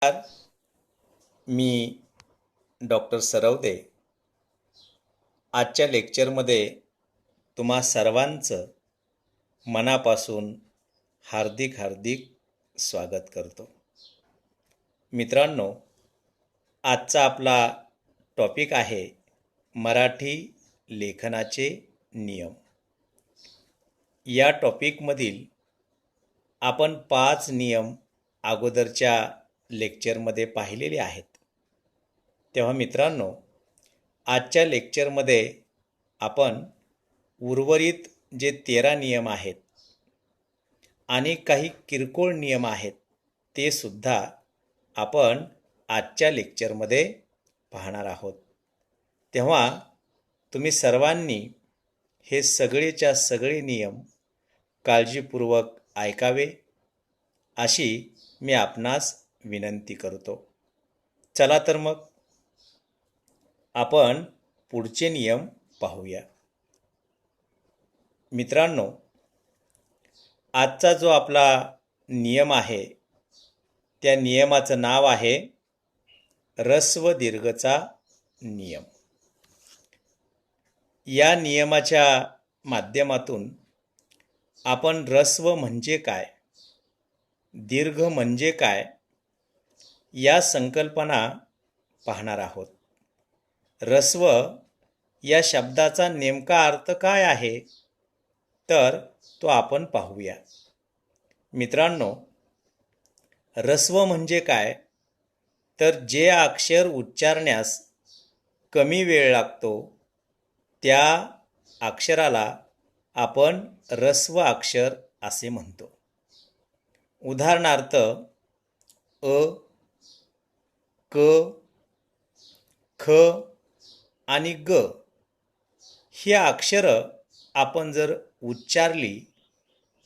नमस्कार. मी डॉक्टर सरवदे. आजच्या लेक्चरमध्ये तुम्हा सर्वांचं मनापासून हार्दिक हार्दिक स्वागत करतो. मित्रांनो, आजचा आपला टॉपिक आहे मराठी लेखनाचे नियम. या टॉपिकमधील आपण 5 नियम अगोदरच्या लेक्चरमध्ये पाहिलेले आहेत. तेव्हा मित्रांनो, आजच्या लेक्चरमध्ये आपण उर्वरित जे 13 नियम आहेत आणि काही किरकोळ नियम आहेत ते सुद्धा आपण आजच्या लेक्चरमध्ये पाहणार आहोत. तेव्हा तुम्ही सर्वांनी हे सगळेच्या सगळे नियम काळजीपूर्वक ऐकावे अशी मी आपणास विनंती करतो. चला तर मग आपण पुढचे नियम पाहूया. मित्रांनो, आजचा जो आपला नियम आहे त्या नियमाचं नाव आहे ऱ्हस्व दीर्घचा नियम. या नियमाच्या माध्यमातून आपण ऱ्हस्व म्हणजे काय, दीर्घ म्हणजे काय या संकल्पना पाहणार आहोत. ऱ्हस्व या शब्दाचा नेमका अर्थ काय आहे तर तो आपण पाहूया. मित्रांनो, ऱ्हस्व म्हणजे काय तर जे अक्षर उच्चारण्यास कमी वेळ लागतो त्या अक्षराला आपण ऱ्हस्व अक्षर असे म्हणतो. उदाहरणार्थ अ, क, ख आणि ग ही अक्षरं आपण जर उच्चारली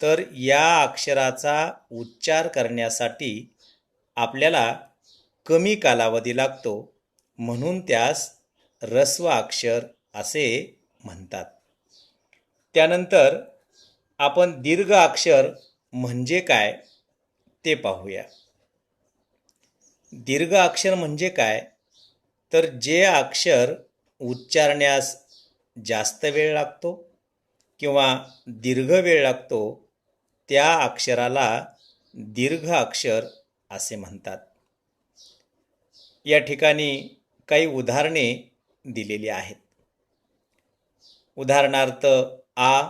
तर या अक्षराचा उच्चार करण्यासाठी आपल्याला कमी कालावधी लागतो, म्हणून त्यास ऱ्हस्व अक्षर असे म्हणतात. त्यानंतर आपण दीर्घ अक्षर म्हणजे काय ते पाहूया. दीर्घ अक्षर म्हणजे काय तर जे अक्षर उच्चारण्यास जास्त वेळ लागतो किंवा दीर्घ वेळ लागतो त्या अक्षराला दीर्घ अक्षर असे म्हणतात. या ठिकाणी काही उदाहरणे दिलेली आहेत. उदाहरणार्थ आ,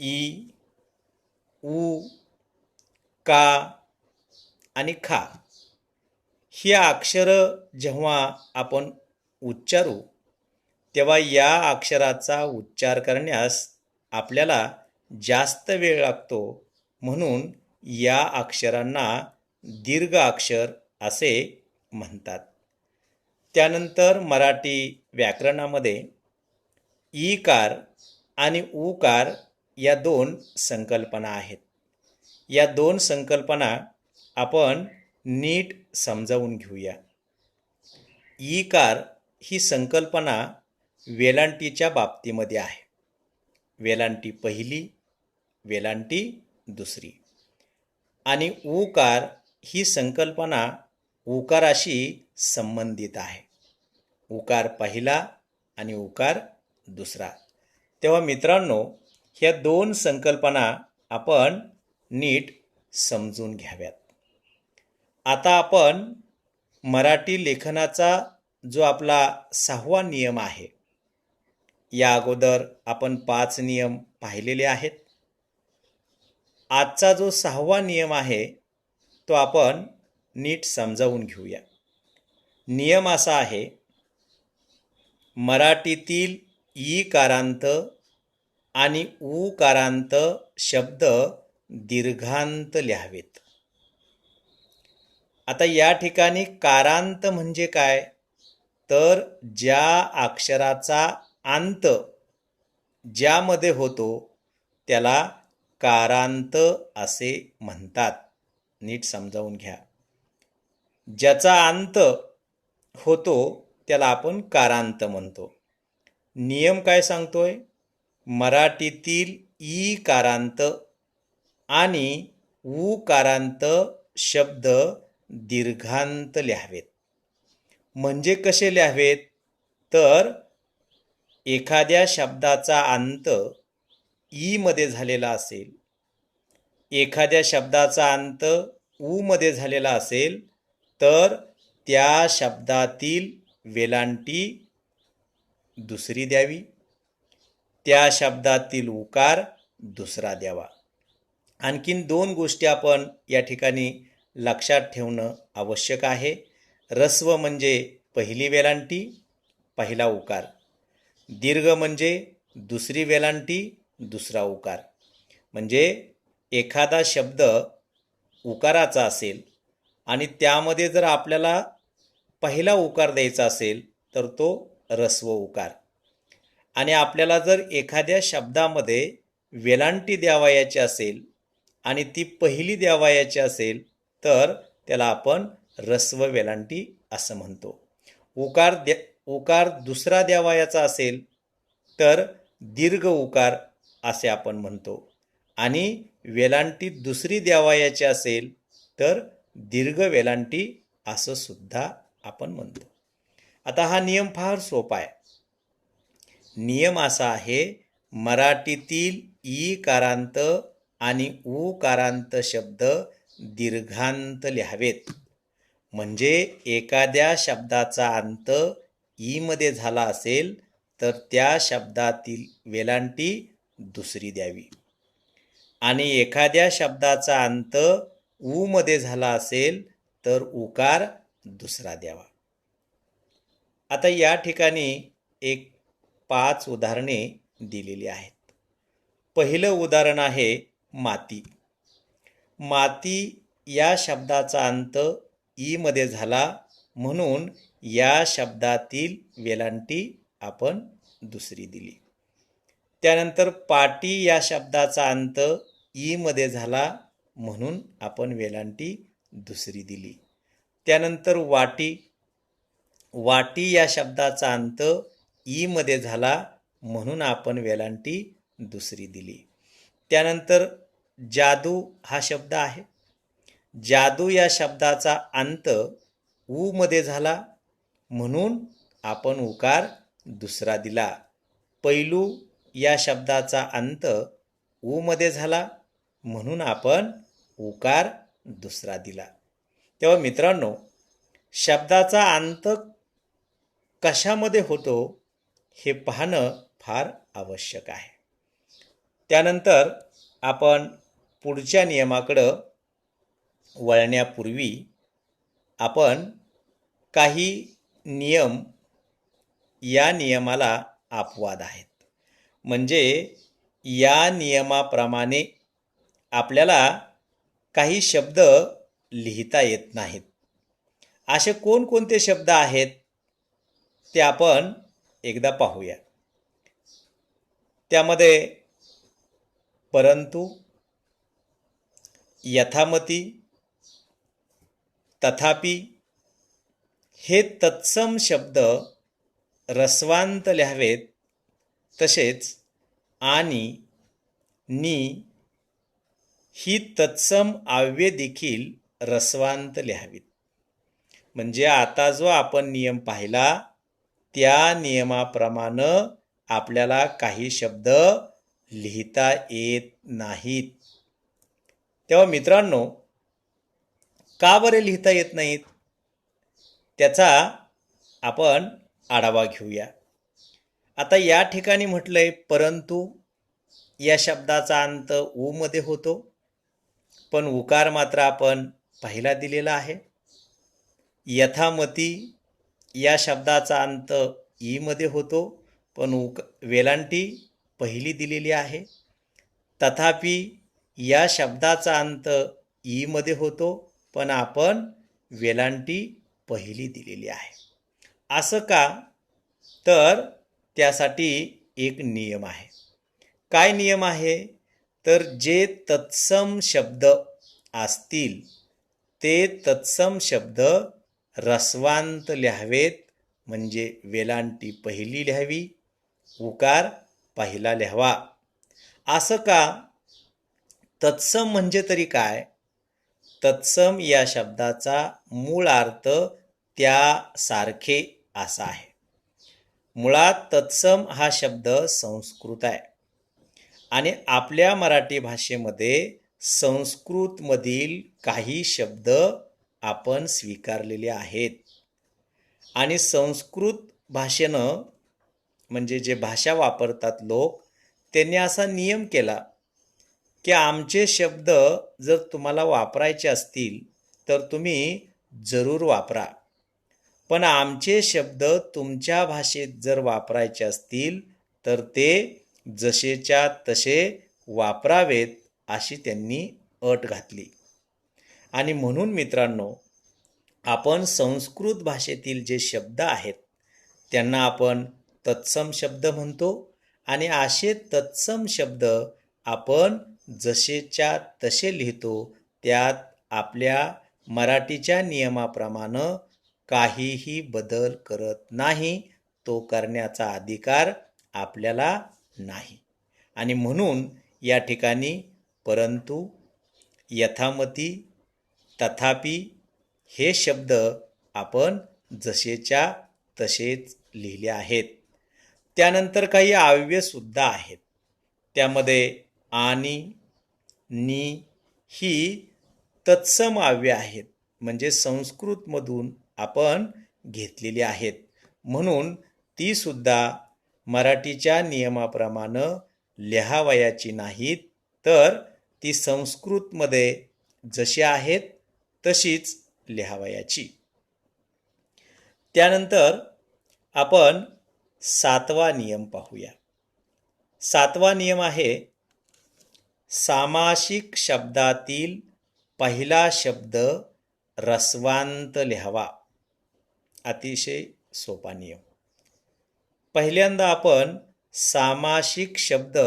ई, उ, का आणि खा ही अक्षरं जेव्हा आपण उच्चारू तेव्हा या अक्षराचा उच्चार करण्यास आपल्याला जास्त वेळ लागतो, म्हणून या अक्षरांना दीर्घ अक्षर असे म्हणतात. त्यानंतर मराठी व्याकरणामध्ये ईकार आणि ऊकार या 2 संकल्पना आहेत. या 2 संकल्पना आपण नीट समजावून घेऊया. ईकार ही संकल्पना वेलांटीच्या बाबतीमध्ये आहे. वेलांटी पहिली, वेलांटी दुसरी. आणि ऊकार ही संकल्पना उकाराशी संबंधित आहे. उकार पहिला आणि उकार दुसरा. तेव्हा मित्रांनो, ह्या 2 संकल्पना आपण नीट समजून घ्याव्यात. आता आपण मराठी लेखनाचा जो आपला 6वा नियम आहे, या अगोदर आपण 5 नियम पाहिलेले आहेत. आजचा जो 6वा नियम आहे तो आपण नीट समजावून घेऊया. नियम असा आहे, मराठीतील ईकारांत आणि ऊकारांत शब्द दीर्घांत लिहावेत. आता या ठिकाणी कारांत म्हणजे काय तर ज्या अक्षराचा अंत ज्यामध्ये होतो त्याला कारांत असे म्हणतात. नीट समजावून घ्या. ज्याचा अंत होतो त्याला आपण कारांत म्हणतो. नियम काय सांगतोय? मराठीतील ईकारांत आणि ऊकारांत शब्द दीर्घांत लिहावेत. म्हणजे कसे लिहावेत? तर एखाद्या शब्दाचा अंत ई मध्ये झालेला असेल, एखाद्या शब्दाचा अंत ऊ मध्ये झालेला असेल, तर त्या शब्दातील वेलांटी दुसरी द्यावी, त्या शब्दातील उकार दुसरा द्यावा. आणखीन दोन गोष्टी आपण या ठिकाणी लक्षात ठेवणं आवश्यक आहे. ऱ्हस्व म्हणजे पहिली वेलांटी, पहिला उकार. दीर्घ म्हणजे दुसरी वेलांटी, दुसरा उकार. म्हणजे एखादा शब्द उकाराचा असेल आणि त्यामध्ये जर आपल्याला पहिला उकार द्यायचा असेल तर तो ऱ्हस्व उकार, आणि आपल्याला जर एखाद्या शब्दामध्ये वेलांटी द्यावयाची असेल आणि ती पहिली द्यावयाची असेल तर त्याला आपण ऱ्हस्व वेलांटी असं म्हणतो. उकार दुसरा द्यावयाचा असेल तर दीर्घ उकार असे आपण म्हणतो, आणि वेलांटी दुसरी द्यावयाची असेल तर दीर्घ वेलांटी असं सुद्धा आपण म्हणतो. आता हा नियम फार सोपा आहे. नियम असा आहे, मराठीतील ई कारांत आणि ऊ कारांत शब्द दीर्घांत लिहावेत. म्हणजे एखाद्या शब्दाचा अंत ई मध्ये झाला असेल तर त्या शब्दातील वेलांटी दुसरी द्यावी, आणि एखाद्या शब्दाचा अंत ऊ मध्ये झाला असेल तर उकार दुसरा द्यावा. आता या ठिकाणी एक 5 उदाहरणे दिलेली आहेत. पहिलं उदाहरण आहे माती. माती या शब्दाचा अंत ई मध्ये झाला म्हणून या शब्दातील वेलांटी आपण दुसरी दिली. त्यानंतर पाटी या शब्दाचा अंत ई मध्ये झाला म्हणून आपण वेलांटी दुसरी दिली. त्यानंतर वाटी. वाटी या शब्दाचा अंत ई मध्ये झाला म्हणून आपण वेलांटी दुसरी दिली. त्यानंतर जादू हा शब्द आहे. जादू या शब्दाचा अंत ऊ मध्ये झाला म्हणून आपण उकार दुसरा दिला. पैलू या शब्दाचा अंत ऊ मध्ये झाला म्हणून आपण उकार दुसरा दिला. तेव्हा मित्रांनो, शब्दाचा अंत कशामध्ये होतो हे पाहणं फार आवश्यक आहे. त्यानंतर आपण पुढच्या नियमाकडं वळण्यापूर्वी आपण काही नियम, या नियमाला अपवाद आहेत. म्हणजे या नियमाप्रमाणे आपल्याला काही शब्द लिहिता येत नाहीत. असे कोणकोणते शब्द आहेत ते आपण एकदा पाहूया. त्यामध्ये परंतु, यथामती, तथापि हे तत्सम शब्द ऱ्हस्वांत लिहावेत. तसेच आणि, नी ही तत्सम आव्ये देखील ऱ्हस्वांत लिहावीत. म्हणजे आता जो आपण नियम पाहिला त्या नियमाप्रमाणे आपल्याला काही शब्द लिहिता येत नाहीत. तेव्हा मित्रांनो, का बरे लिहिता येत नाहीत त्याचा आपण आढावा घेऊया. आता या ठिकाणी म्हटलंय परंतु या शब्दाचा अंत ऊ मध्ये होतो, पण उकार मात्र आपण पहिला दिलेला आहे. यथामती या शब्दाचा अंत ई मध्ये होतो, पण वेलांटी पहिली दिलेली आहे. तथापि या शब्दाचा अंत ई मध्ये होतो, पण आपण वेलांटी पहिली दिलेली आहे. असं का? तर त्यासाठी एक नियम आहे. काय नियम आहे? तर जे तत्सम शब्द असतील ते तत्सम शब्द ऱ्हस्वांत लिहावेत. म्हणजे वेलांटी पहिली लिहावी, उकार पहिला लिहावा. असं का? तत्सम म्हणजे तरी काय? तत्सम या शब्दाचा मूळ अर्थ त्यासारखे असा आहे. मुळात तत्सम हा शब्द संस्कृत आहे आणि आपल्या मराठी भाषेमध्ये संस्कृतमधील काही शब्द आपण स्वीकारलेले आहेत आणि संस्कृत भाषेनं म्हणजे जे भाषा वापरतात लोक त्यांनी असा नियम केला की आमचे शब्द जर तुम्हाला वापरायचे असतील तर तुम्ही जरूर वापरा, पण आमचे शब्द तुमच्या भाषेत जर वापरायचे असतील तर ते जसेच्या तसे वापरावेत अशी त्यांनी अट घातली. आणि म्हणून मित्रांनो, आपण संस्कृत भाषेतील जे शब्द आहेत त्यांना आपण तत्सम शब्द म्हणतो आणि असे तत्सम शब्द आपण जसेच्या तसे लिहितो. त्यात आपल्या मराठीच्या नियमाप्रमाणे काहीही बदल करत नाही. तो करण्याचा अधिकार आपल्याला नाही. आणि म्हणून या ठिकाणी परंतु, यथामती, तथापि हे शब्द आपण जसेच्या तसेच लिहिले आहेत. त्यानंतर काही अव्ययसुद्धा आहेत. त्यामध्ये आणि, नि ही तत्सम अव्यय आहेत, म्हणजे संस्कृतमधून आपण घेतलेली आहेत. म्हणून ती सुद्धा मराठीच्या नियमाप्रमाणे लिहावयाची नाहीत, तर ती संस्कृतमध्ये जशी आहेत तशीच लिहावयाची. त्यानंतर आपण 7वा नियम पाहूया. 7वा नियम आहे सामासिक शब्दातील पहिला शब्द ऱ्हस्वांत लिहावा. अतिशय सोपा नियम. पहिल्यांदा आपण सामासिक शब्द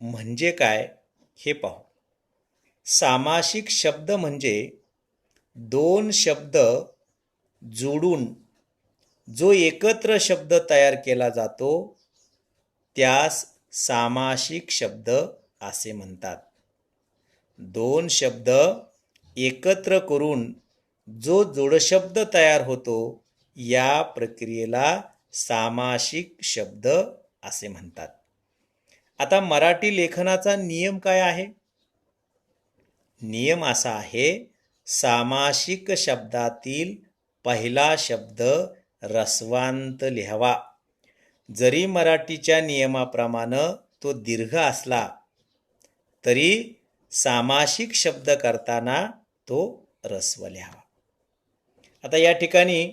म्हणजे काय हे पाहू. सामासिक शब्द म्हणजे दोन शब्द जोडून जो एकत्र शब्द तयार केला जातो त्यास सामासिक शब्द असे म्हणतात. दोन शब्द एकत्र करून जो जोडशब्द तयार होतो या प्रक्रियेला सामासिक शब्द असे म्हणतात. आता मराठी लेखनाचा नियम काय आहे? नियम असा आहे, सामासिक शब्दातील पहिला शब्द ऱ्हस्वांत लिहावा. जरी मराठीच्या नियमाप्रमाणे तो दीर्घ असला तरी सामासिक शब्द करताना तो ऱ्हस्व लिहावा. आता या ठिकाणी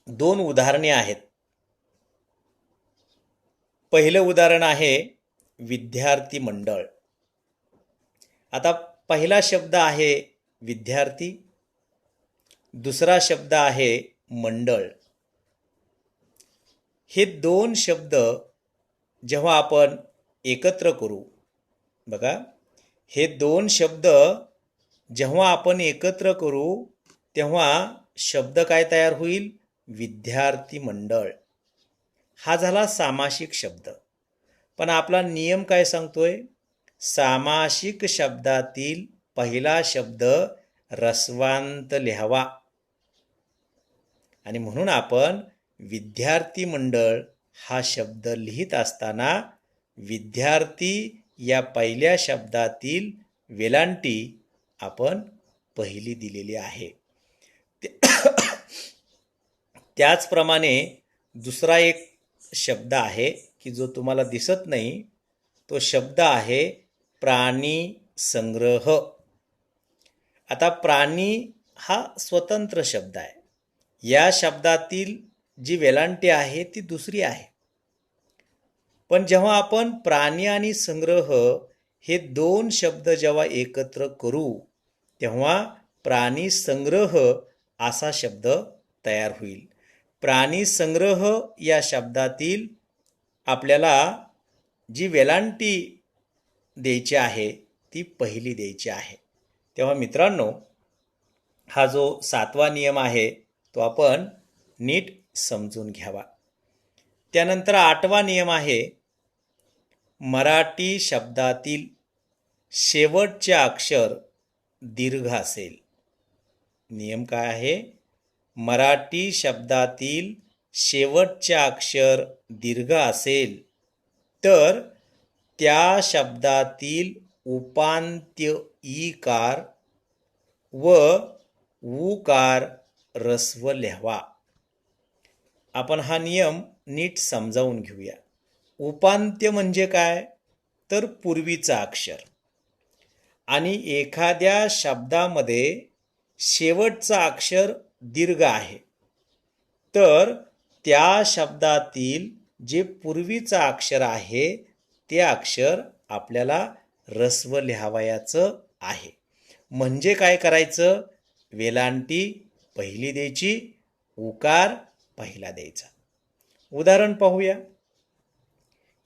दोन उदाहरणे आहेत. पहिलं उदाहरण आहे विद्यार्थी मंडळ. आता पहिला शब्द आहे विद्यार्थी, दुसरा शब्द आहे मंडळ. हे दोन शब्द जेव्हा आपण एकत्र करू, बघा, हे दोन शब्द जेव्हा आपण एकत्र करू तेव्हा शब्द काय तयार होईल? विद्यार्थी मंडळ. हा झाला सामासिक शब्द. पण आपला नियम काय सांगतोय? सामासिक शब्दातील पहिला शब्द ऱ्हस्वांत लिहावा. आणि म्हणून आपण विद्यार्थी मंडळ हा शब्द लिहित असताना विद्यार्थी या पहिल्या शब्दातील वेलांटी आपण पहिली दिलेली आहे. त्याचप्रमाणे दुसरा एक शब्द आहे की जो तुम्हाला दिसत नाही, तो शब्द आहे प्राणी संग्रह. आता प्राणी हा स्वतंत्र शब्द आहे. या शब्दातील जी वेलांटी आहे ती दुसरी आहे. पण जेव्हा आपण प्राणी आणि संग्रह हे दोन शब्द जेव्हा एकत्र करू तेव्हा प्राणी संग्रह असा शब्द तयार होईल. प्राणी संग्रह या शब्दातील आपल्याला जी वेलांटी द्यायची आहे ती पहिली द्यायची आहे. तेव्हा मित्रांनो, हा जो 7वा नियम आहे तो आपण नीट समजून घ्यावा. त्यानंतर 8वा नियम आहे मराठी शब्दातील शेवटचे अक्षर दीर्घ असेल. नियम काय आहे? मराठी शब्दातील शेवटचे अक्षर दीर्घ असेल तर त्या शब्दातील उपांत्य ईकार व ऊकार ऱ्हस्व लिहावा. आपण हा नियम नीट समजावून घेऊया. उपांत्य म्हणजे काय? तर पूर्वीचा अक्षर. आणि एखाद्या शब्दामध्ये शेवटचा अक्षर दीर्घ आहे तर त्या शब्दातील जे पूर्वीचा अक्षर आहे ते अक्षर आपल्याला ऱ्हस्व लिहावयाचं आहे. म्हणजे काय करायचं? वेलांटी पहिली द्यायची, उकार पहिला द्यायचा. उदाहरण पाहूया.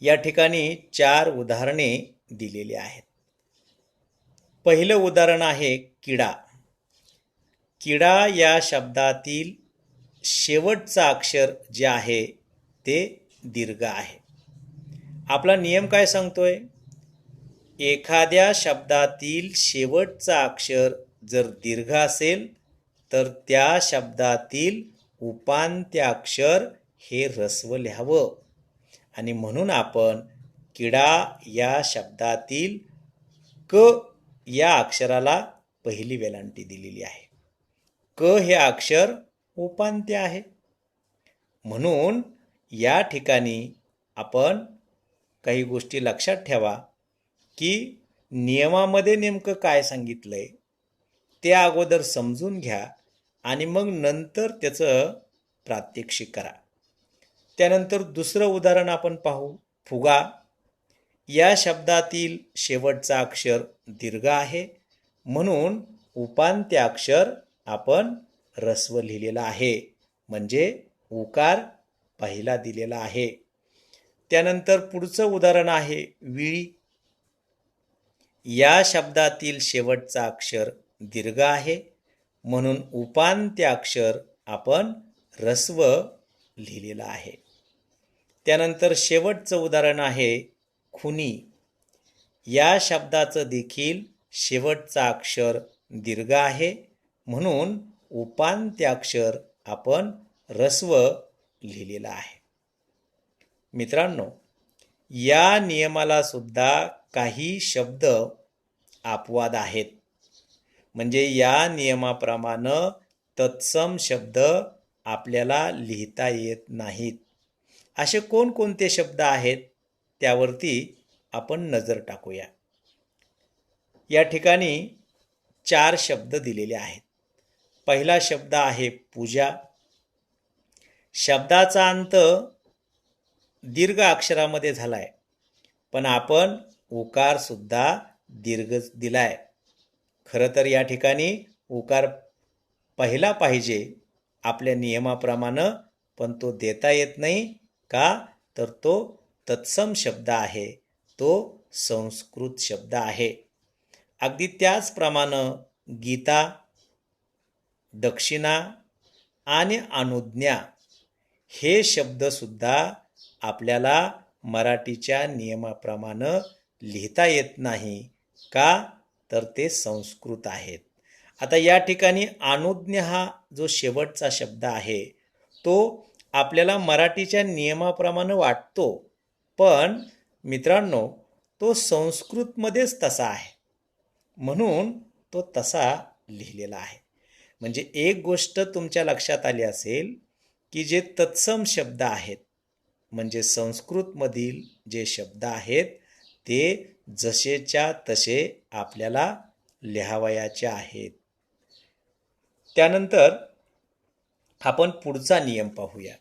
या ठिकाणी 4 उदाहरणे दिलेली आहेत. पहिलं उदाहरण आहे किडा. किडा या शब्दातील शेवटचा अक्षर जे आहे ते दीर्घ आहे. आपला नियम काय सांगतोय? एखाद्या शब्दातील शेवटचा अक्षर जर दीर्घ असेल तर त्या शब्दातील उपांत्य अक्षर हे ऱ्हस्व लिहावं. आणि म्हणून आपण किडा या शब्दातील क या अक्षराला पहिली वेलांटी दिलेली आहे. क हे अक्षर उपांत्य आहे. म्हणून या ठिकाणी आपण काही गोष्टी लक्षात ठेवा की नियमामध्ये नेमकं काय सांगितलंय ते अगोदर समजून घ्या आणि मग नंतर त्याचं प्रात्यक्षिक करा. त्यानंतर दुसरं उदाहरण आपण पाहू. फुगा. या शब्दातील शेवटचा अक्षर दीर्घ आहे म्हणून उपांत्य अक्षर आपण ऱ्हस्व लिहिलेला आहे, म्हणजे उकार पहिला दिलेला आहे. त्यानंतर पुढचं उदाहरण आहे विळी. या शब्दातील शेवटचा अक्षर दीर्घ आहे म्हणून उपांत्य अक्षर आपण ऱ्हस्व लिहिलेला आहे. त्यानंतर शेवटचं उदाहरण आहे खुनी. या शब्दाचं देखील शेवटचा अक्षर दीर्घ आहे म्हणून उपांत्य अक्षर आपण ऱ्हस्व लिहिलेला आहे. मित्रांनो, या नियमाला सुद्धा काही शब्द अपवाद आहेत. म्हणजे या नियमाप्रमाणे तत्सम शब्द आपल्याला लिहिता येत नाहीत. असे कोणकोणते शब्द आहेत त्यावरती आपण नजर टाकूया. या ठिकाणी 4 शब्द दिलेले आहेत. पहिला शब्द आहे पूजा. शब्दाचा अंत दीर्घ अक्षरामध्ये झालाय पण आपण उकार सुद्धा दीर्घ दिलाय. खरं तर या ठिकाणी उकार पहिला पाहिजे आपल्या नियमाप्रमाणे, पण तो देता येत नाही. का? तर तो तत्सम शब्द आहे, तो संस्कृत शब्द आहे. अगदी त्याचप्रमाणे गीता, दक्षिणा आणि अनुज्ञा हे शब्द सुद्धा आपल्याला मराठीच्या नियमाप्रमाणे लिहिता येत नाही. का? तर ते संस्कृत आहेत. आता या ठिकाणी अनुज्ञा हा जो शेवटचा शब्द आहे तो आपल्याला मराठीच्या नियमाप्रमाणे वाटतो, पण मित्रांनो तो संस्कृतमध्येच तसा आहे म्हणून तो तसा लिहिलेला आहे. म्हणजे एक गोष्ट तुमच्या लक्षात आली असेल की जे तत्सम शब्द आहेत म्हणजे संस्कृतमधील जे शब्द आहेत ते जसेच्या तसे आपल्याला लिहावयाचे आहेत. त्यानंतर आपण पुढचा नियम पाहूया.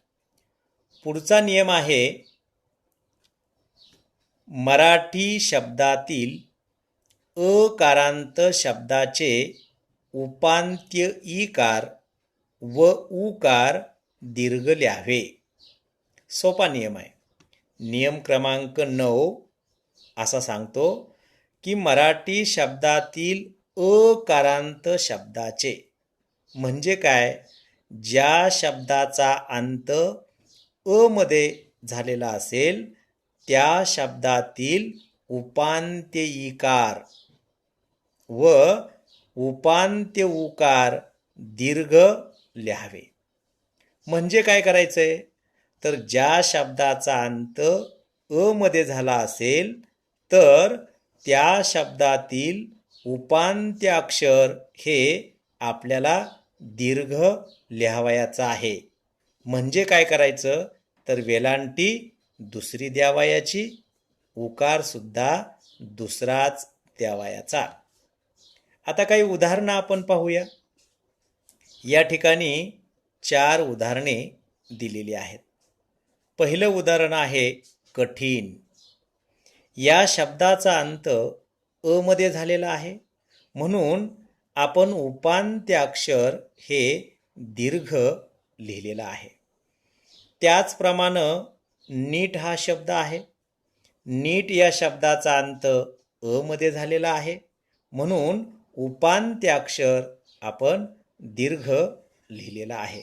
पुढचा नियम आहे मराठी शब्दातील अकारांत शब्दाचे उपांत्य ईकार व उकार दीर्घ लिहावे. सोपा नियम आहे. नियम क्रमांक 9 असा सांगतो की मराठी शब्दातील अकारांत शब्दाचे म्हणजे काय? ज्या शब्दाचा अंत अ मध्ये झालेला असेल त्या शब्दातील उपांत्य ईकार व उपांत्य उकार दीर्घ लिहावे. म्हणजे काय करायचंय, तर ज्या शब्दाचा अंत अ मध्ये झाला असेल तर त्या शब्दातील उपांत्य अक्षर हे आपल्याला दीर्घ लिहावयाचं आहे. म्हणजे काय करायचं, तर वेलांटी दुसरी द्यावयाची, उकार सुद्धा दुसराच द्यावयाचा. आता काही उदाहरणं आपण पाहूया. या ठिकाणी 4 उदाहरणे दिलेली आहेत. पहिलं उदाहरण आहे कठीण. या शब्दाचा अंत अ मध्ये झालेला आहे, म्हणून आपण उपांत्य अक्षर हे दीर्घ लिहिलेला आहे. त्याचप्रमाणे नीट हा शब्द आहे. नीट या शब्दाचा अंत अ मध्ये झालेला आहे, म्हणून उपांत्य अक्षर आपण दीर्घ लिहिलेला आहे.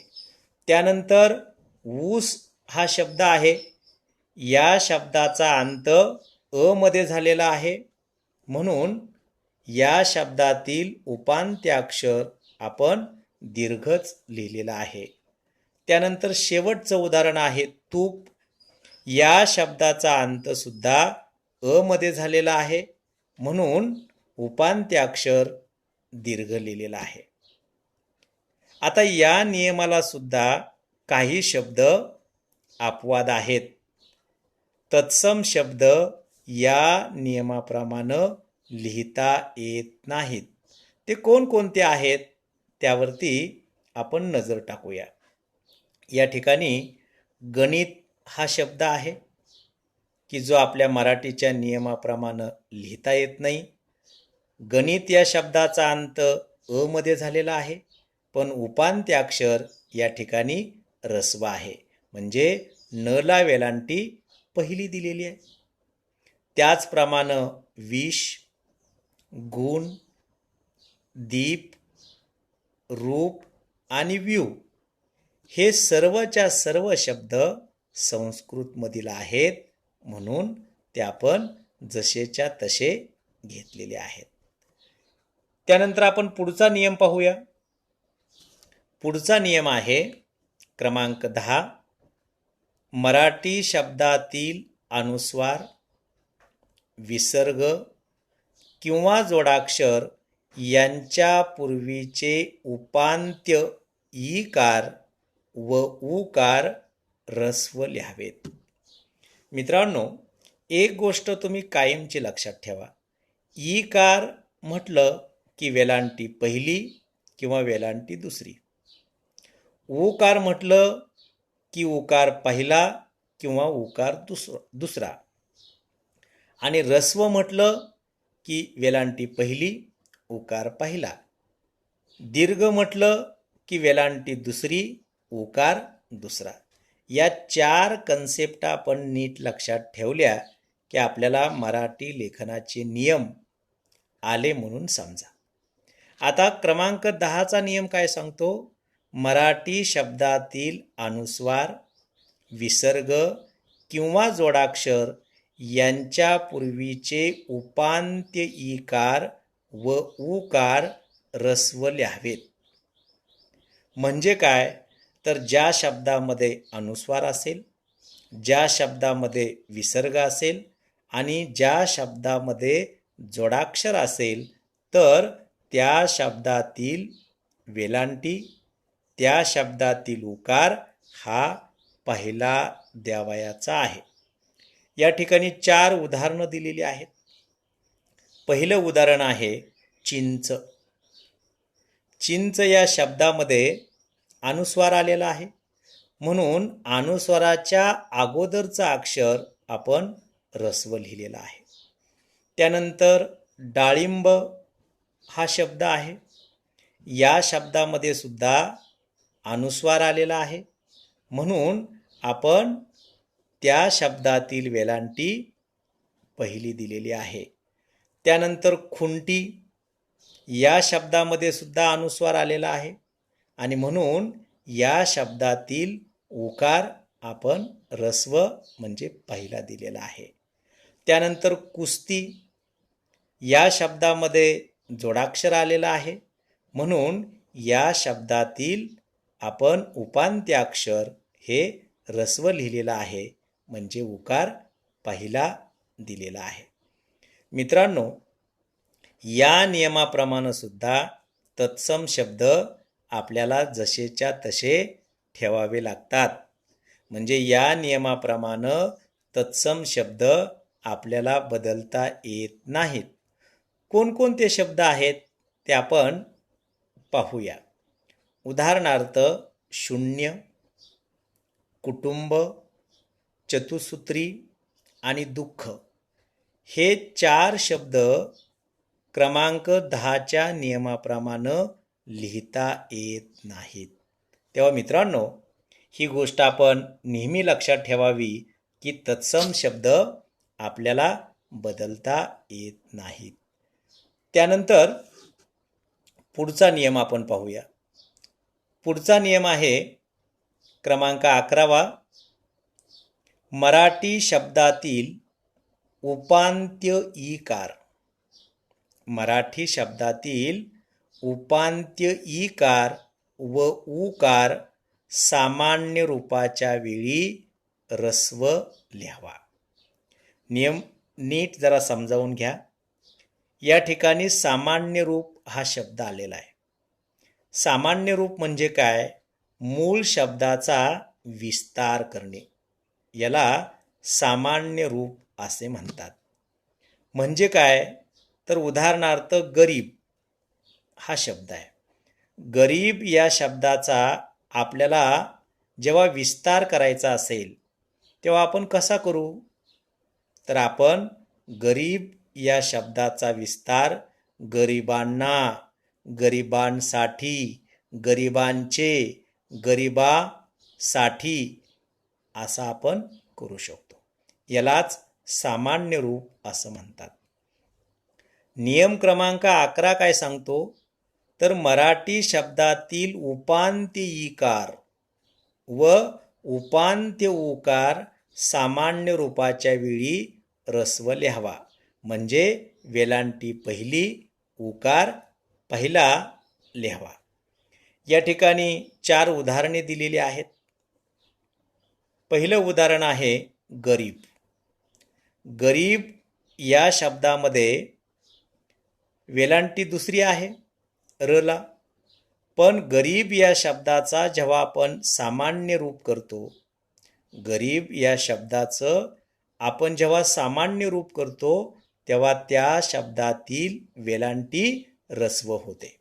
त्यानंतर ऊस हा शब्द आहे. या शब्दाचा अंत अ मध्ये झालेला आहे, म्हणून या शब्दातील उपांत्य अक्षर आपण दीर्घच लिहिलेला आहे. त्यानंतर शेवटचं उदाहरण आहे तूप. या शब्दाचा अंत सुद्धा अ मध्ये झालेला आहे, म्हणून उपांत्य अक्षर दीर्घ लिहिलेला आहे. आता या नियमाला सुद्धा काही शब्द अपवाद आहेत. तत्सम शब्द या नियमाप्रमाणे लिहिता येत नाहीत. ते कोणकोणते आहेत त्यावरती आपण नजर टाकूया. या ठिकाणी गणित हा शब्द आहे की जो आपल्या मराठीच्या नियमाप्रमाणे लिहिता येत नाही. गणित या शब्दाचा अंत अ मध्ये झालेला आहे, पण उपांत्य अक्षर या ठिकाणी ऱ्हस्व आहे, म्हणजे न ला वेलांटी पहिली दिलेली आहे. त्याचप्रमाणे विष, गुण, दीप, रूप आणि व्यू हे सर्वच्या सर्व शब्द संस्कृतमधील आहेत, म्हणून ते आपण जसेच्या तसे घेतलेले आहेत. त्यानंतर आपण पुढचा नियम पाहूया. पुढचा नियम आहे क्रमांक 10. मराठी शब्दातील अनुस्वार, विसर्ग किंवा जोडाक्षर यांच्या पूर्वीचे उपांत्य ईकार व उकार ऱ्हस्व लिहावेत. मित्रांनो, एक गोष्ट तुम्ही कायमची लक्षात ठेवा. ईकार म्हटलं की वेलांटी पहिली किंवा वेलांटी दुसरी. उकार म्हटलं की उकार पहिला किंवा उकार दुसरा. आणि ऱ्हस्व म्हटलं की वेलांटी पहिली, उकार पहिला. दीर्घ म्हटलं की वेलांटी दुसरी, उकार दुसरा. या 4 कन्सेप्ट आपण नीट लक्षात ठेवल्या की आपल्याला मराठी लेखनाचे नियम आले म्हणून समजा. आता क्रमांक 10चा नियम काय सांगतो? मराठी शब्दातील अनुस्वार, विसर्ग किंवा जोडाक्षर यांच्या पूर्वीचे उपांत्य ईकार व उकार ऱ्हस्व लिहावेत. म्हणजे काय, तर ज्या शब्दामध्ये अनुस्वार असेल, ज्या शब्दामध्ये विसर्ग असेल आणि ज्या शब्दामध्ये जोडाक्षर असेल, तर त्या शब्दातील वेलांटी, त्या शब्दातील उकार हा पहिला द्यावयाचा आहे. या ठिकाणी 4 उदाहरणं दिलेली आहेत. पहिलं उदाहरण आहे चिंच. चिंच या शब्दामध्ये अनुस्वार आलेला आहे, म्हणून अनुस्वाराच्या अगोदरचा अक्षर आपण ऱ्हस्व लिहिलेला आहे. त्यानंतर डाळिंब हा शब्द आहे. या शब्दामध्ये सुद्धा अनुस्वार आलेला आहे, म्हणून आपण त्या शब्दातील वेलांटी पहिली दिलेली आहे. त्यानंतर खुंटी या शब्दामध्ये सुद्धा अनुस्वार आलेला आहे आणि म्हणून या शब्दातील उकार आपण ऱ्हस्व म्हणजे पहिला दिलेला आहे. त्यानंतर कुस्ती या शब्दामध्ये जोडाक्षर आलेला आहे म्हणून या शब्दातील आपण उपांत्याक्षर हे ऱ्हस्व लिहिलेलं आहे, म्हणजे उकार पहिला दिलेला आहे. मित्रांनो, या नियमाप्रमाणे सुद्धा तत्सम शब्द आपल्याला जसेच्या तसे ठेवावे लागतात. म्हणजे या नियमाप्रमाणे तत्सम शब्द आपल्याला बदलता येत नाहीत. कोणकोणते शब्द आहेत ते आपण पाहूया. उदाहरणार्थ शून्य, कुटुंब, चतुसूत्री आणि दुःख हे 4 शब्द क्रमांक 10च्या नियमाप्रमाणे लिहिता येत नाहीत. तेव्हा मित्रांनो, ही गोष्ट आपण नेहमी लक्षात ठेवावी की तत्सम शब्द आपल्याला बदलता येत नाहीत. त्यानंतर पुढचा नियम आपण पाहूया. पुढचा नियम आहे क्रमांक 11वा. मराठी शब्दातील उपांत्य ईकार. मराठी शब्दातील उपांत्य ईकार व उकार सामान्य रूपाच्या वेळी ऱ्हस्व लिहावा. नियम नीट जरा समजावून घ्या. या ठिकाणी सामान्य रूप हा शब्द आलेला आहे. सामान्य रूप म्हणजे काय? मूळ शब्दाचा विस्तार करणे, याला सामान्य रूप असे म्हणतात. म्हणजे काय? तर उदाहरणार्थ गरीब हा शब्द आहे. गरीब या शब्दाचा आपल्याला जेव्हा विस्तार करायचा असेल तेव्हा आपण कसा करू? तर आपण गरीब या शब्दाचा विस्तार गरिबांना, गरिबांसाठी, गरिबांचे, गरिबासाठी असा आपण करू शकतो. यालाच सामान्य रूप असं म्हणतात. नियम क्रमांक 11 काय सांगतो? तर मराठी शब्दातील उपांत्य ईकार व उपांत्य उकार सामान्य रूपाच्या वेळी ऱ्हस्व लिहावा. म्हणजे वेलांटी पहिली, उकार पहिला लिहावा. या ठिकाणी 4 उदाहरणे दिलेली आहेत. पहिलं उदाहरण आहे गरीब. गरीब या शब्दामध्ये वेलांटी दुसरी आहे रला. पण गरीब या शब्दाचा जेव्हा आपण सामान्य रूप करतो, गरीब या शब्दाचं आपण जेव्हा सामान्य रूप करतो तेव्हा त्या शब्दातील वेलांटी ऱ्हस्व होते.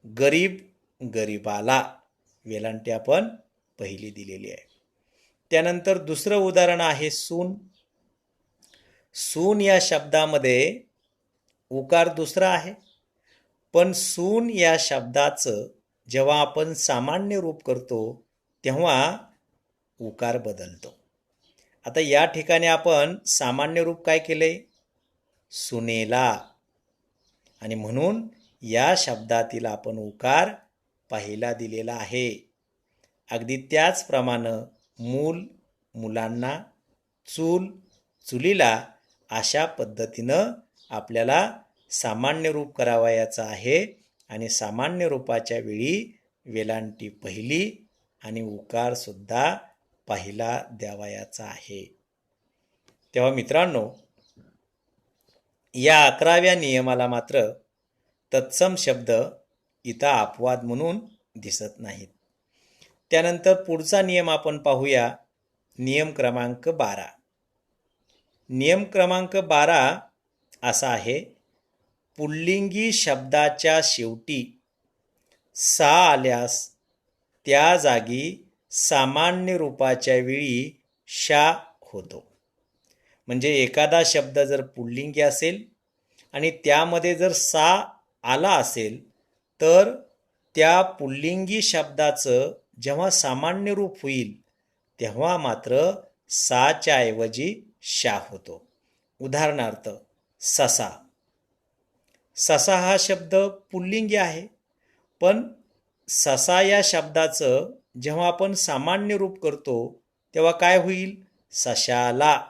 गरीब, गरिबाला वेलांटी आपण पहिली दिलेली आहे. त्यानंतर दुसरं उदाहरण आहे सून. सून या शब्दामध्ये उकार दुसरा आहे, पण सून या शब्दाचं जेव्हा आपण सामान्य रूप करतो तेव्हा उकार बदलतो. आता या ठिकाणी आपण सामान्य रूप काय केले? सुनेला. आणि म्हणून या शब्दातील आपण उकार पहिला दिलेला आहे. अगदी त्याचप्रमाणे मूल, मुलांना, चूल, चुलीला अशा पद्धतीनं आपल्याला सामान्य रूप करावयाचं आहे. आणि सामान्य रूपाच्या वेळी वेलांटी पहिली आणि उकार सुद्धा पहिला द्यावयाचा आहे. तेव्हा मित्रांनो, या 11व्या नियमाला मात्र तत्सम शब्द इथं अपवाद म्हणून दिसत नाहीत. त्यानंतर पुढचा नियम आपण पाहूया. नियम क्रमांक 12. नियम क्रमांक 12 असा आहे. पुल्लिंगी शब्दाच्या शेवटी सा आल्यास त्या जागी सामान्य रूपाच्या वेळी शा होतो. म्हणजे एखादा शब्द जर पुल्लिंगी असेल आणि त्यामध्ये जर सा आला असेल तर त्या पुल्लिंगी शब्दाचं जेव्हा सामान्य रूप होईल तेव्हा मात्र साच्या ऐवजी शा होतो. उदाहरणार्थ ससा. ससा हा शब्द पुल्लिंगी आहे, पण ससा या शब्दाचं जेव्हा आपण सामान्य रूप करतो तेव्हा काय होईल? सशाला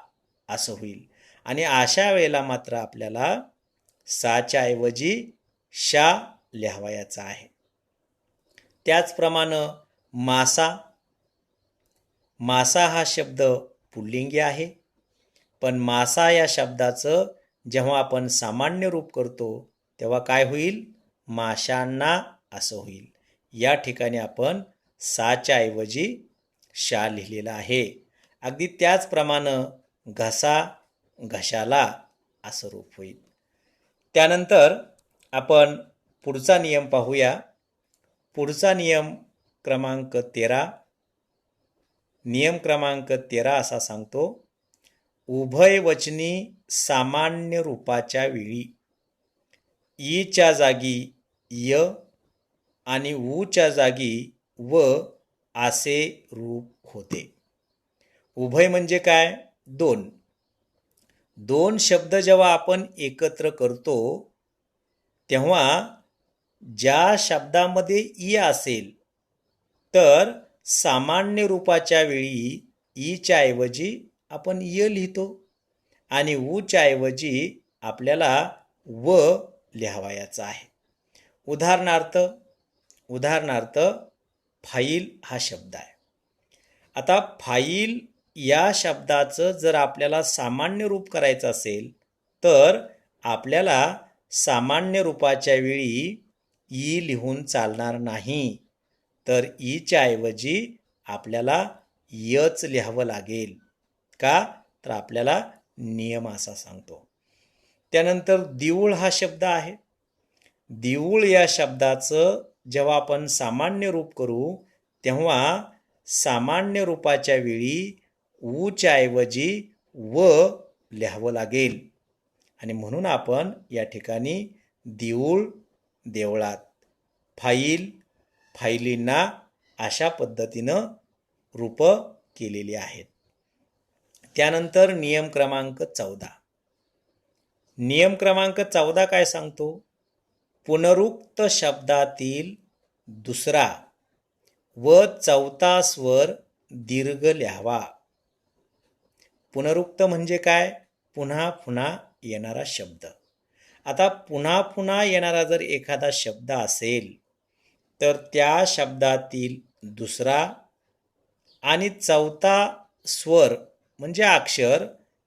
असं होईल. आणि अशा वेळेला मात्र आपल्याला साच्या ऐवजी शा लिहावयाचा आहे. त्याचप्रमाणे मासा, मासा हा शब्द पुल्लिंगी आहे, पण मासा या शब्दाचं जेव्हा आपण सामान्य रूप करतो तेव्हा काय होईल? माशांना असं होईल. या ठिकाणी आपण साच्या ऐवजी शा लिहिलेला आहे. अगदी त्याचप्रमाणे घसा, घशाला असं रूप होईल. त्यानंतर आपण पुढचा नियम पाहूया. पुढचा नियम क्रमांक 13. नियम क्रमांक 13 असा सांगतो, उभयवचनी सामान्य रूपाच्या वेळी ईच्या जागी य आणि ऊच्या जागी व असे रूप होते. उभय म्हणजे काय? दोन. दोन शब्द जेव्हा आपण एकत्र करतो तेव्हा ज्या शब्दामध्ये ई असेल तर सामान्य रूपाच्या वेळी ईच्या ऐवजी आपण य लिहितो आणि ऊच्या ऐवजी आपल्याला व लिहावयाचा आहे. उदाहरणार्थ फाईल हा शब्द आहे. आता फाईल या शब्दाचं जर आपल्याला सामान्य रूप करायचं असेल तर आपल्याला सामान्य रूपाच्या वेळी ई लिहून चालणार नाही, तर ईच्या ऐवजी आपल्याला यच लिहावं लागेल. का? तर आपल्याला नियम असा सांगतो. त्यानंतर देऊळ हा शब्द आहे. देऊळ या शब्दाचं जेव्हा आपण सामान्य रूप करू तेव्हा सामान्य रूपाच्या वेळी ऊच्या ऐवजी व लिहावं लागेल आणि म्हणून आपण या ठिकाणी देऊळ, देवळात, फाईल, फाईलींना अशा पद्धतीनं रूप केलेली आहेत. त्यानंतर नियम क्रमांक 14. नियम क्रमांक 14 काय सांगतो? पुनरुक्त शब्दातील दुसरा व चौथा स्वर दीर्घ लिहावा. पुनरुक्त म्हणजे काय? पुन्हा पुन्हा येणारा शब्द. आता पुन्हा पुन्हा येणारा जर एखादा शब्द असेल तर त्या शब्दातील दुसरा आणि चौथा स्वर म्हणजे अक्षर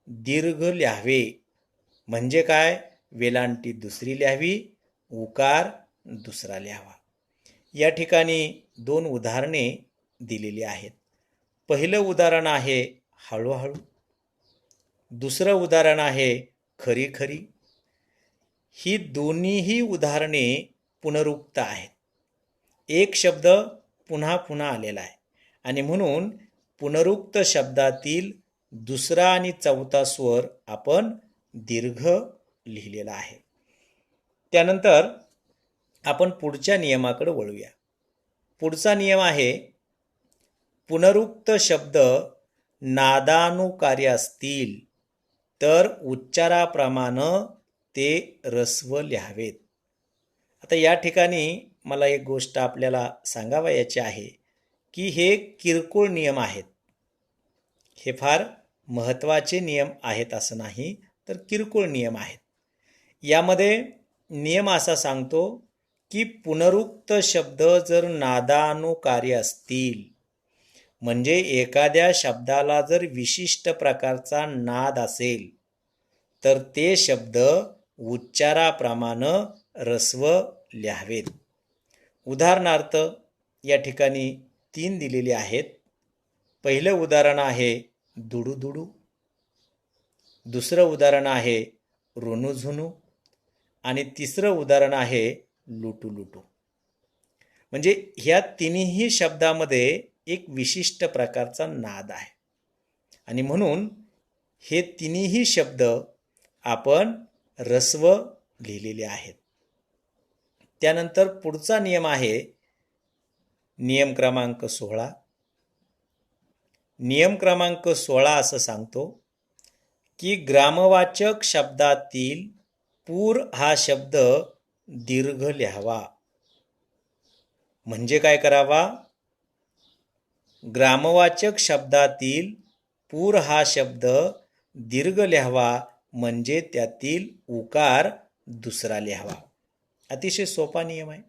दीर्घ लिहावे. म्हणजे काय? वेलांटी दुसरी लिहावी, उकार दुसरा लिहावा. या ठिकाणी दोन उदाहरणे दिलेली आहेत. पहिलं उदाहरण आहे हळूहळू, दुसरं उदाहरण आहे खरी खरी. ही दोन्हीही उदाहरणे पुनरुक्त आहेत. एक शब्द पुन्हा पुन्हा आलेला आहे आणि म्हणून पुनरुक्त शब्दातील दुसरा आणि चौथा स्वर आपण दीर्घ लिहिलेला आहे. त्यानंतर आपण पुढच्या नियमाकडे वळूया. पुढचा नियम आहे, पुनरुक्त शब्द नादानुकार्य असतील तर उच्चाराप्रमाणे ते ऱ्हस्व लिहावेत. आता या ठिकाणी मला एक गोष्ट आपल्याला सांगावयाची आहे की हे किरकोळ नियम आहेत. हे फार महत्त्वाचे नियम आहेत असं नाही, तर किरकोळ नियम आहेत. यामध्ये नियम असा सांगतो की पुनरुक्त शब्द जर नादानुकार्य असतील म्हणजे एखाद्या शब्दाला जर विशिष्ट प्रकारचा नाद असेल तर ते शब्द उच्चाराप्रमाणे ऱ्हस्व लिहावेत. उदाहरणार्थ या ठिकाणी 3 दिलेले आहेत. पहिलं उदाहरण आहे दुडू दुडू, दुसरं उदाहरण आहे रुनू झुनू आणि तिसरं उदाहरण आहे लुटू लुटू. म्हणजे ह्या तिन्ही शब्दामध्ये एक विशिष्ट प्रकारचा नाद आहे आणि म्हणून हे तिन्ही शब्द आपण ऱ्हस्व लिहिलेले आहेत. त्यानंतर पुढचा नियम आहे नियम क्रमांक 16. नियम क्रमांक 16 असं सांगतो की ग्रामवाचक शब्दातील पूर हा शब्द दीर्घ लिहावा. म्हणजे काय करावा? ग्रामवाचक शब्दातील पूर हा शब्द दीर्घ लिहावा म्हणजे त्यातील उकार दुसरा लिहावा. अतिशय सोपा नियम आहे.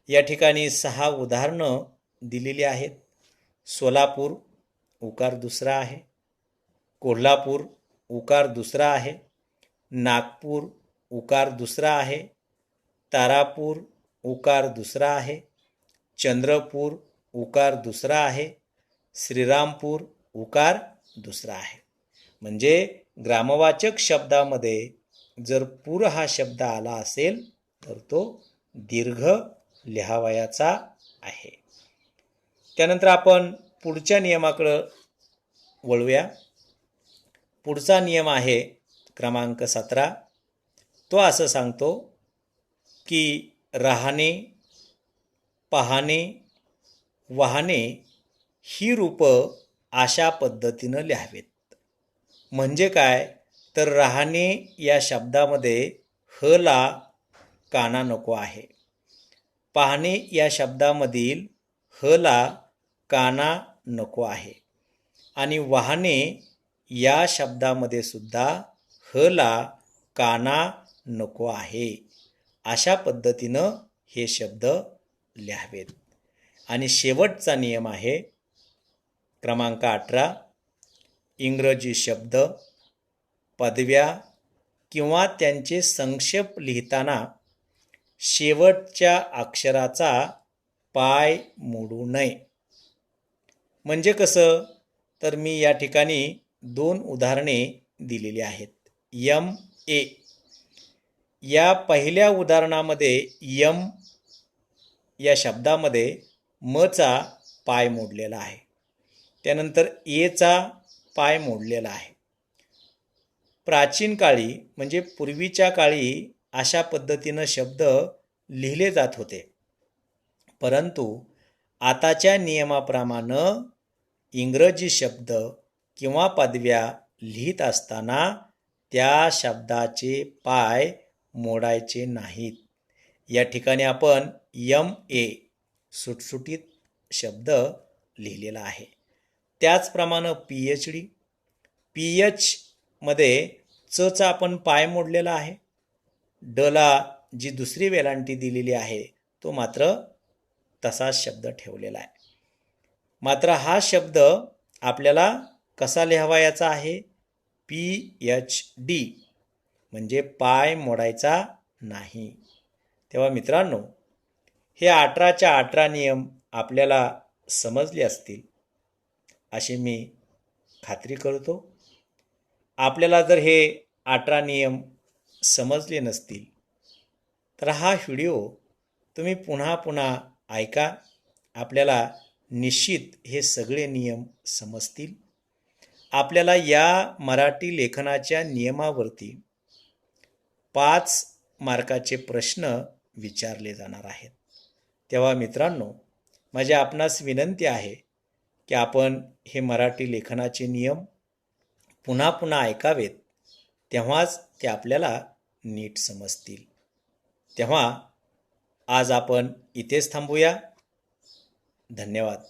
या ठिकाणी 6 उदाहरणं दिलेली आहेत. सोलापूर उकार दुसरा आहे, कोल्हापूर उकार दुसरा आहे, नागपूर उकार दुसरा आहे, तारापूर उकार दुसरा आहे, चंद्रपूर उकार दुसरा आहे, श्रीरामपूर उकार दुसरा आहे. म्हणजे ग्रामवाचक शब्दामध्ये जर पूर हा शब्द आला असेल तर तो दीर्घ लिहावयाचा आहे. त्यानंतर आपण पुढच्या नियमाकडे वळूया. पुढचा नियम आहे क्रमांक 17. तो असं सांगतो की राहणे, पाहणे, वाहणे ही रूपं अशा पद्धतीनं लिहावेत. म्हणजे काय, तर राहणे या शब्दामध्ये ह ला काना नको आहे. पाहणे या शब्दामधील ह ला काना नको आहे. आणि वाहने या शब्दामध्ये सुद्धा ह ला काना नको आहे. अशा पद्धतीनं हे शब्द लिहावेत. आणि शेवटचा नियम आहे क्रमांक 18. इंग्रजी शब्द, पदव्या किंवा त्यांचे संक्षेप लिहिताना शेवटच्या अक्षराचा पाय मोडू नये. म्हणजे कसं, तर मी या ठिकाणी 2 उदाहरणे दिलेली आहेत. MA या पहिल्या उदाहरणामध्ये यम या शब्दामध्ये मचा पाय मोडलेला आहे. त्यानंतर एचा पाय मोडलेला आहे. प्राचीन काळी म्हणजे पूर्वीच्या काळी अशा पद्धतीनं शब्द लिहिले जात होते. परंतु आताच्या नियमाप्रमाणे इंग्रजी शब्द किंवा पदव्या लिहित असताना त्या शब्दाचे पाय मोडायचे नाहीत. या ठिकाणी आपण MA सुटसुटीत शब्द लिहिलेला आहे. त्याचप्रमाणे PhD, PH मध्ये चचा आपण पाय मोडलेला आहे. डला जी दुसरी वेलांटी दिलेली आहे तो मात्र तसाच शब्द ठेवलेला आहे. मात्र हा शब्द आपल्याला कसा लिहावयाचा आहे, PhD म्हणजे पाय मोडायचा नाही. तेव्हा मित्रांनो, हे 18च्या 18 नियम आपल्याला समजले असतील अशी मी खात्री करतो. आपल्याला जर हे 18 नियम समजले नसतील तर हा व्हिडिओ तुम्ही पुन्हा पुन्हा ऐका. आपल्याला निश्चित हे सगळे नियम समजतील. आपल्याला या मराठी लेखनाच्या नियमावरती 5 मार्काचे प्रश्न विचारले जाणार आहेत. तेव्हा मित्रांनो, माझी आपणास विनंती आहे की आपण हे मराठी लेखनाचे नियम पुन्हा पुन्हा ऐकावेत. तेव्हाच ते आपल्याला नीट समजतील. तेव्हा आज आपण इथेच थांबूया. धन्यवाद.